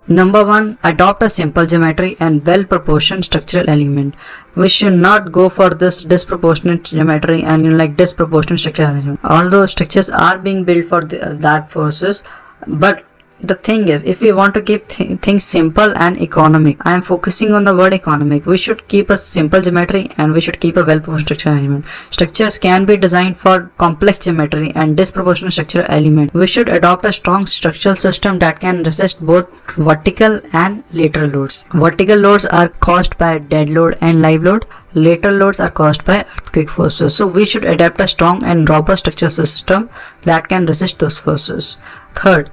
Number one, adopt a simple geometry and well-proportioned structural element. We should not go for this disproportionate geometry and disproportionate structural element. Although structures are being built for that forces, but the thing is, if we want to keep things simple and economic, I am focusing on the word economic. We should keep a simple geometry and we should keep a well-proportioned structural element. Structures can be designed for complex geometry and disproportionate structural element. We should adopt a strong structural system that can resist both vertical and lateral loads. Vertical loads are caused by dead load and live load. Lateral loads are caused by earthquake forces. So we should adapt a strong and robust structural system that can resist those forces. Third,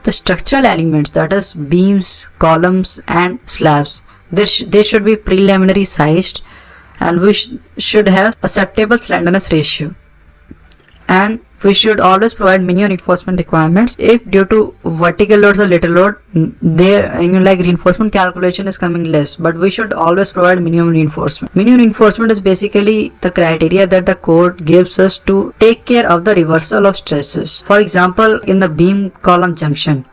the structural elements, that is beams, columns and slabs, they should be preliminary sized and we should have acceptable slenderness ratio. And we should always provide minimum reinforcement requirements. If due to vertical loads or lateral load, there reinforcement calculation is coming less, but we should always provide minimum reinforcement. Minimum reinforcement is basically the criteria that the code gives us to take care of the reversal of stresses. For example, in the beam column junction,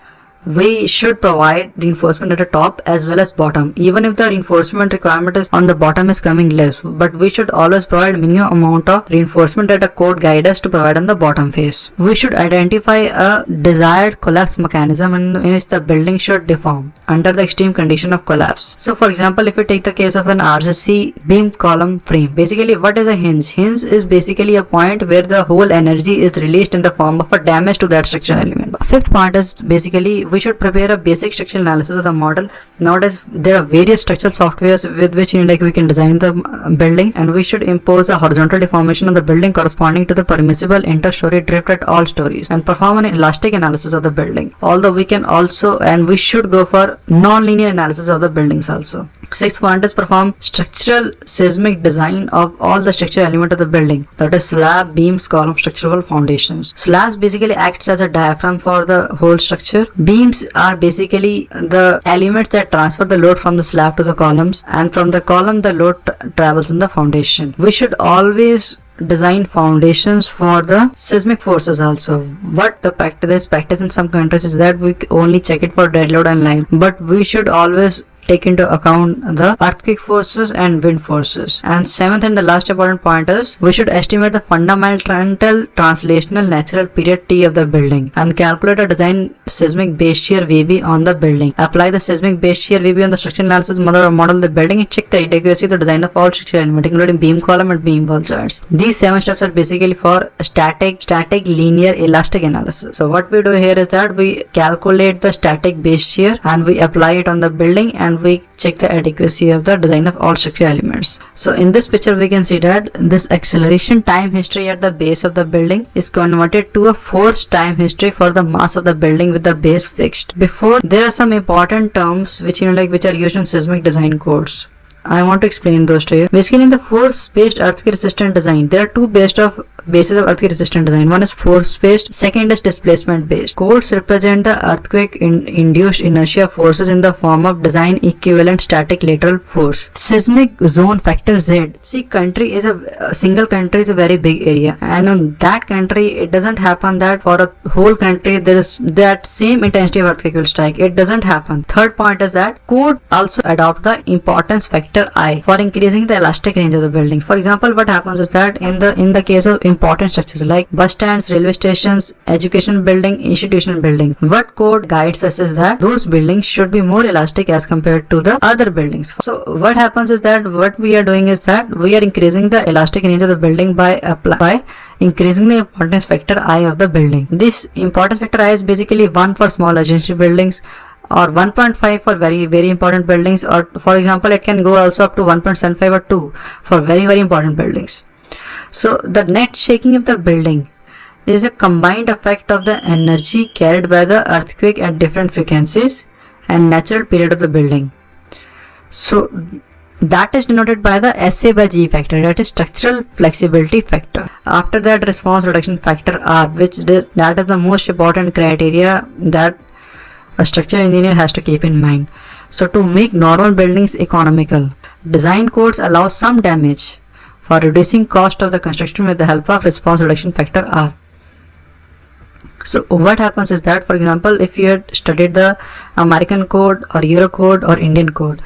we should provide reinforcement at the top as well as bottom, even if the reinforcement requirement is on the bottom is coming less, but we should always provide minimum amount of reinforcement that the code guide us to provide on the bottom face. We should identify a desired collapse mechanism in which the building should deform under the extreme condition of collapse. So for example, if we take the case of an RCC beam column frame, basically what is a hinge? Hinge is basically a point where the whole energy is released in the form of a damage to that structural element. Fifth point is basically we should prepare a basic structural analysis of the model. Nowadays there are various structural softwares with which we can design the building, and we should impose a horizontal deformation of the building corresponding to the permissible inter-story drift at all stories and perform an elastic analysis of the building. Although we can also, and we should go for non-linear analysis of the buildings also. Sixth point is perform structural seismic design of all the structural element of the building, that is slab, beams, column, structural foundations. Slabs basically acts as a diaphragm for the whole structure. Beams are basically the elements that transfer the load from the slab to the columns, and from the column the load travels in the foundation. We should always design foundations for the seismic forces also. What the practice in some countries is that we only check it for dead load and live, but we should always take into account the earthquake forces and wind forces. And seventh and the last important point is we should estimate the fundamental translational natural period T of the building and calculate a design seismic base shear VB on the building. Apply the seismic base shear VB on the structural analysis model of the building and check the adequacy of the design of all structural elements including beam column and beam wall joints. These 7 steps are basically for static, linear, elastic analysis. So what we do here is that we calculate the static base shear and we apply it on the building, and we check the adequacy of the design of all structural elements. So in this picture we can see that this acceleration time history at the base of the building is converted to a force time history for the mass of the building with the base fixed. Before, there are some important terms which which are used in seismic design codes. I want to explain those to you. Basically, in the force-based earthquake resistant design, there are two bases of earthquake resistant design. One is force-based, second is displacement-based. Codes represent the earthquake-induced inertia forces in the form of design equivalent static lateral force. Seismic zone factor Z. See, a single country is a very big area, and on that country, it doesn't happen that for a whole country there is that same intensity of earthquake will strike. It doesn't happen. Third point is that code also adopt the importance factor I for increasing the elastic range of the building. For example, what happens is that in the case of important structures like bus stands, railway stations, education building, institutional building, what code guides us is that those buildings should be more elastic as compared to the other buildings. So what happens is that what we are doing is that we are increasing the elastic range of the building by increasing the importance factor I of the building. This importance factor I is basically 1 for small adjacent buildings, or 1.5 for very very important buildings, or for example it can go also up to 1.75 or 2 for very very important buildings. So the net shaking of the building is a combined effect of the energy carried by the earthquake at different frequencies and natural period of the building. So that is denoted by the SA by G factor, that is structural flexibility factor. After that, response reduction factor R, that is the most important criteria that a structural engineer has to keep in mind. So to make normal buildings economical, design codes allow some damage for reducing cost of the construction with the help of response reduction factor R. So what happens is that, for example, if you had studied the American code or Euro code or Indian code,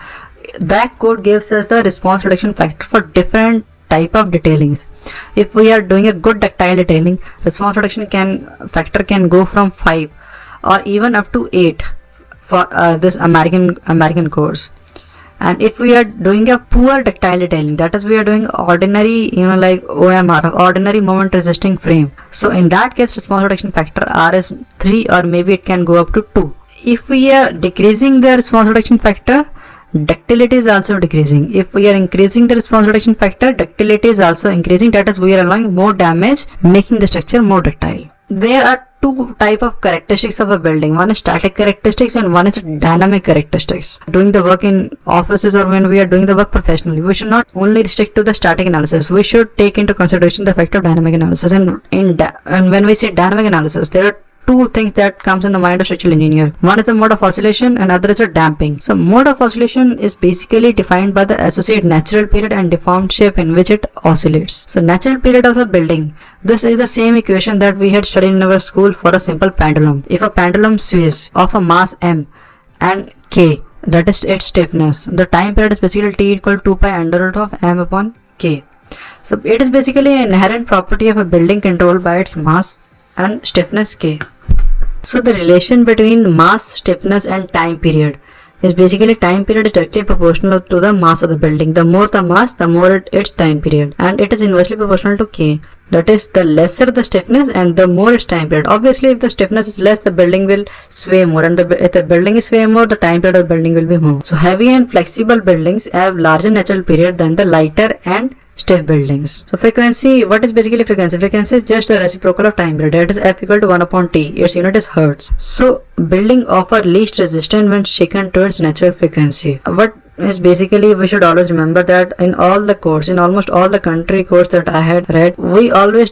that code gives us the response reduction factor for different type of detailings. If we are doing a good ductile detailing, response reduction factor can go from 5 or even up to 8 for this American codes. And if we are doing a poor ductile detailing, that is, we are doing ordinary, like OMR, ordinary moment resisting frame, so in that case response reduction factor R is 3 or maybe it can go up to 2. If we are decreasing the response reduction factor, ductility is also decreasing. If we are increasing the response reduction factor, ductility is also increasing, that is, we are allowing more damage, making the structure more ductile. There are two type of characteristics of a building. One is static characteristics and one is dynamic characteristics. Doing the work in offices or when we are doing the work professionally, we should not only restrict to the static analysis. We should take into consideration the fact of dynamic analysis. And when we say dynamic analysis, there are two things that comes in the mind of structural engineer. One is the mode of oscillation and other is a damping. So mode of oscillation is basically defined by the associated natural period and deformed shape in which it oscillates. So natural period of the building, this is the same equation that we had studied in our school for a simple pendulum. If a pendulum sways of a mass m and k, that is its stiffness, the time period is basically t equal to 2 pi under root of m upon k. So it is basically an inherent property of a building controlled by its mass and stiffness k. So the relation between mass, stiffness and time period is basically time period is directly proportional to the mass of the building. The more the mass, the more its time period, and it is inversely proportional to k. That is, the lesser the stiffness and the more its time period. Obviously, if the stiffness is less, the building will sway more, and if the building is sway more, the time period of the building will be more. So heavy and flexible buildings have larger natural period than the lighter and stiff buildings. So frequency, what is basically frequency? Frequency is just a reciprocal of time period. That is F equal to 1 upon T. Its unit is Hertz. So building offer least resistance when shaken to its natural frequency. What is basically, we should always remember that in all the codes, in almost all the country codes that I had read, we always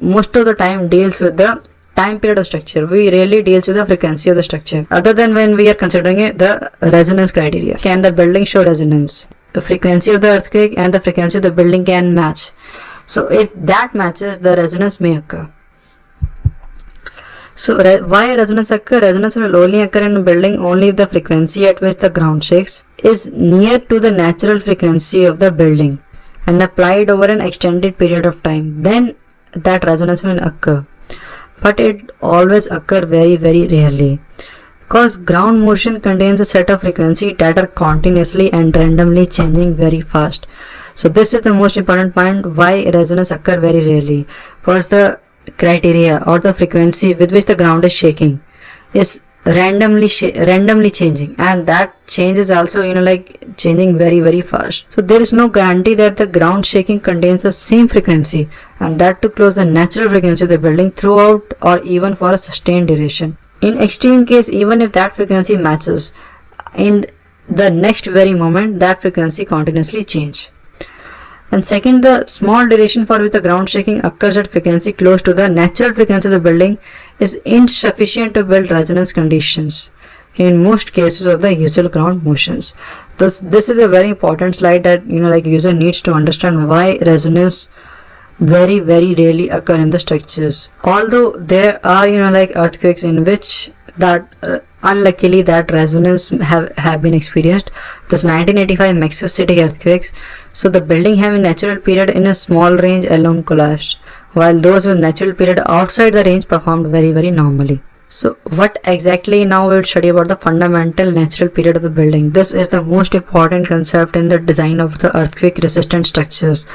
most of the time deals with the time period of structure. We rarely deals with the frequency of the structure, other than when we are considering the resonance criteria. Can the building show resonance? The frequency of the earthquake and the frequency of the building can match. So if that matches, the resonance may occur. So why resonance occur? Resonance will only occur in a building only if the frequency at which the ground shakes is near to the natural frequency of the building and applied over an extended period of time. Then that resonance will occur. But it always occur very, very rarely. Because ground motion contains a set of frequencies that are continuously and randomly changing very fast. So this is the most important point why resonance occur very rarely. Because the criteria or the frequency with which the ground is shaking is randomly changing, and that change is also changing very, very fast. So there is no guarantee that the ground shaking contains the same frequency, and that to close the natural frequency of the building throughout or even for a sustained duration. In extreme case, even if that frequency matches, in the next very moment that frequency continuously change. And second, the small duration for which the ground shaking occurs at frequency close to the natural frequency of the building is insufficient to build resonance conditions in most cases of the usual ground motions. This is a very important slide that user needs to understand why resonance very, very rarely occur in the structures. Although there are earthquakes in which that unluckily that resonance have been experienced. This 1985 Mexico City earthquakes. So the building having natural period in a small range alone collapsed, while those with natural period outside the range performed very, very normally. So what exactly now we'll study about the fundamental natural period of the building. This is the most important concept in the design of the earthquake resistant structures.